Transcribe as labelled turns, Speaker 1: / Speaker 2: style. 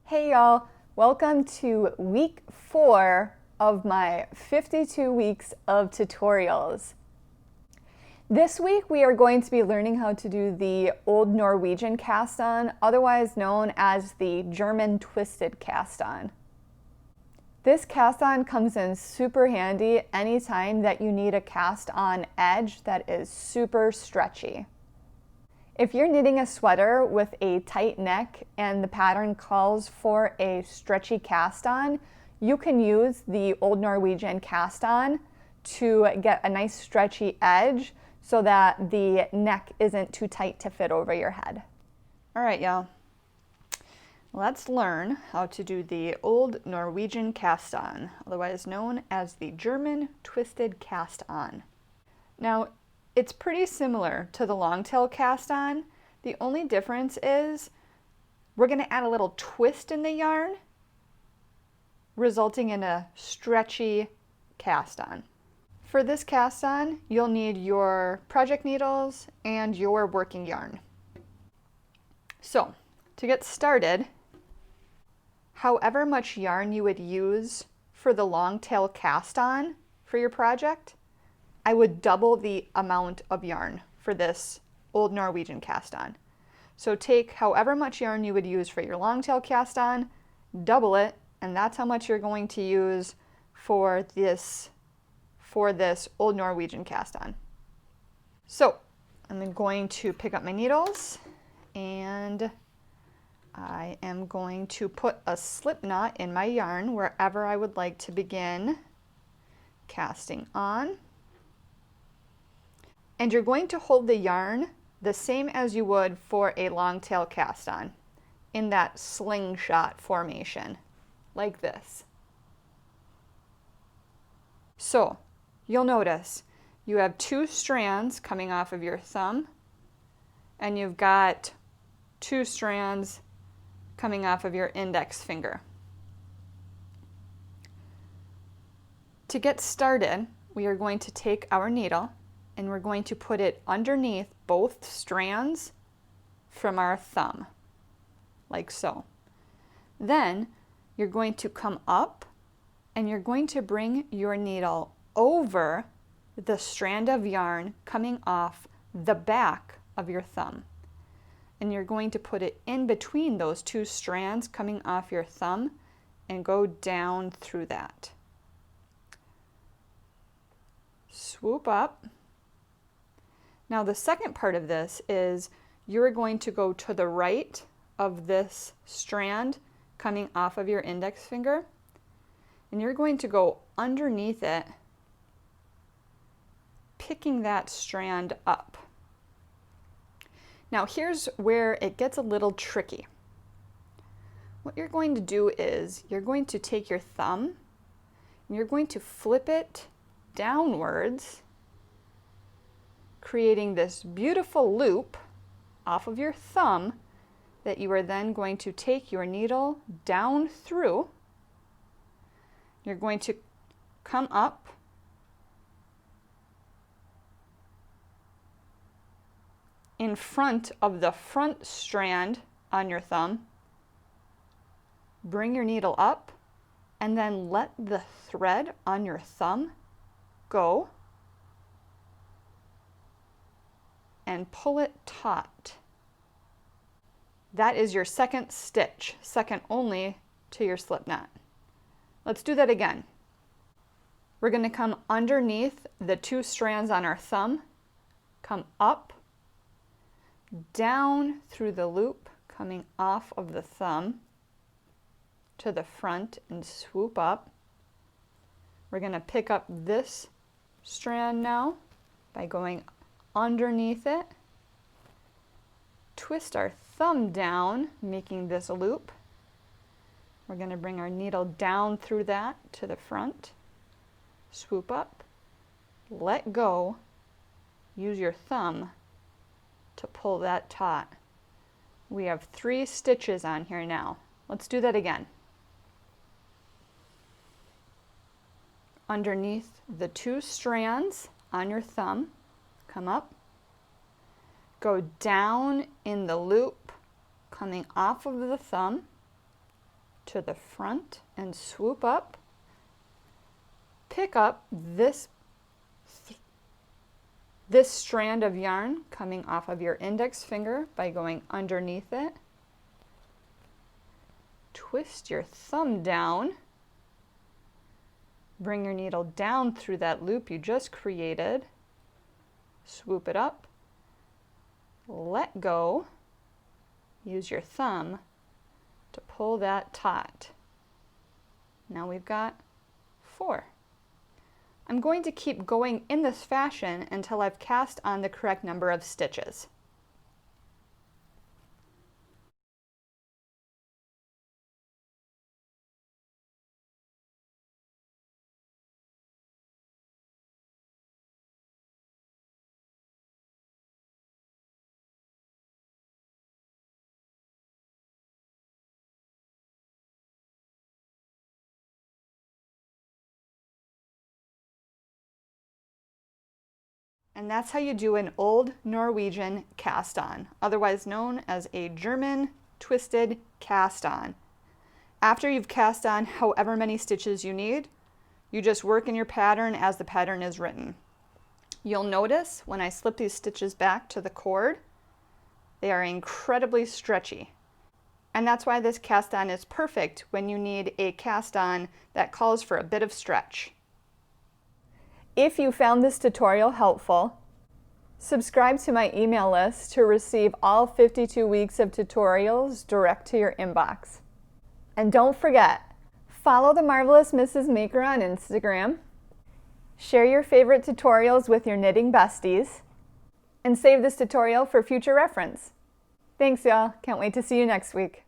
Speaker 1: Hey y'all, welcome to week 4 of my 52 weeks of tutorials. This week we are going to be learning how to do the Old Norwegian Cast-on, otherwise known as the German twisted cast-on. This cast-on comes in super handy anytime that you need a cast-on edge that is super stretchy. If you're knitting a sweater with a tight neck and the pattern calls for a stretchy cast-on, you can use the Old Norwegian Cast-on to get a nice stretchy edge so that the neck isn't too tight to fit over your head. All right, y'all. Let's learn how to do the Old Norwegian Cast-on, otherwise known as the German twisted cast-on. Now, it's pretty similar to the longtail cast-on. The only difference is we're going to add a little twist in the yarn, resulting in a stretchy cast-on. For this cast-on, you'll need your project needles and your working yarn. So, to get started, however much yarn you would use for the longtail cast-on for your project, I would double the amount of yarn for this Old Norwegian cast-on. So take however much yarn you would use for your longtail cast-on, double it, and that's how much you're going to use for this Old Norwegian cast-on. So I'm going to pick up my needles and I am going to put a slip knot in my yarn wherever I would like to begin casting on. And you're going to hold the yarn the same as you would for a longtail cast-on in that slingshot formation, like this. So you'll notice you have 2 strands coming off of your thumb, and you've got 2 strands coming off of your index finger. To get started, we are going to take our needle and we're going to put it underneath both strands from our thumb, like so. Then you're going to come up and you're going to bring your needle over the strand of yarn coming off the back of your thumb. And you're going to put it in between those 2 strands coming off your thumb and go down through that. Swoop up. Now the second part of this is you're going to go to the right of this strand coming off of your index finger, and you're going to go underneath it, picking that strand up. Now here's where it gets a little tricky. What you're going to do is you're going to take your thumb and you're going to flip it downwards, creating this beautiful loop off of your thumb that you are then going to take your needle down through. You're going to come up in front of the front strand on your thumb, bring your needle up, and then let the thread on your thumb go and pull it taut. That is your second stitch, second only to your slip knot. Let's do that again. We're going to come underneath the 2 strands on our thumb, come up, down through the loop coming off of the thumb to the front and swoop up. We're going to pick up this strand now by going underneath it, twist our thumb down, making this loop. We're going to bring our needle down through that to the front, swoop up, let go, use your thumb to pull that taut. We have 3 stitches on here now. Let's do that again. Underneath the 2 strands on your thumb, come up, go down in the loop coming off of the thumb, to the front and swoop up. Pick up this strand of yarn coming off of your index finger by going underneath it. Twist your thumb down. Bring your needle down through that loop you just created. Swoop it up. Let go. Use your thumb to pull that taut. Now we've got 4. I'm going to keep going in this fashion until I've cast on the correct number of stitches. And that's how you do an old Norwegian cast-on, otherwise known as a German twisted cast-on. After you've cast on however many stitches you need, you just work in your pattern as the pattern is written. You'll notice when I slip these stitches back to the cord, they are incredibly stretchy. And that's why this cast-on is perfect when you need a cast-on that calls for a bit of stretch. If you found this tutorial helpful, subscribe to my email list to receive all 52 weeks of tutorials direct to your inbox. And don't forget, follow the Marvelous Mrs. Maker on Instagram, share your favorite tutorials with your knitting besties, and save this tutorial for future reference. Thanks, y'all. Can't wait to see you next week.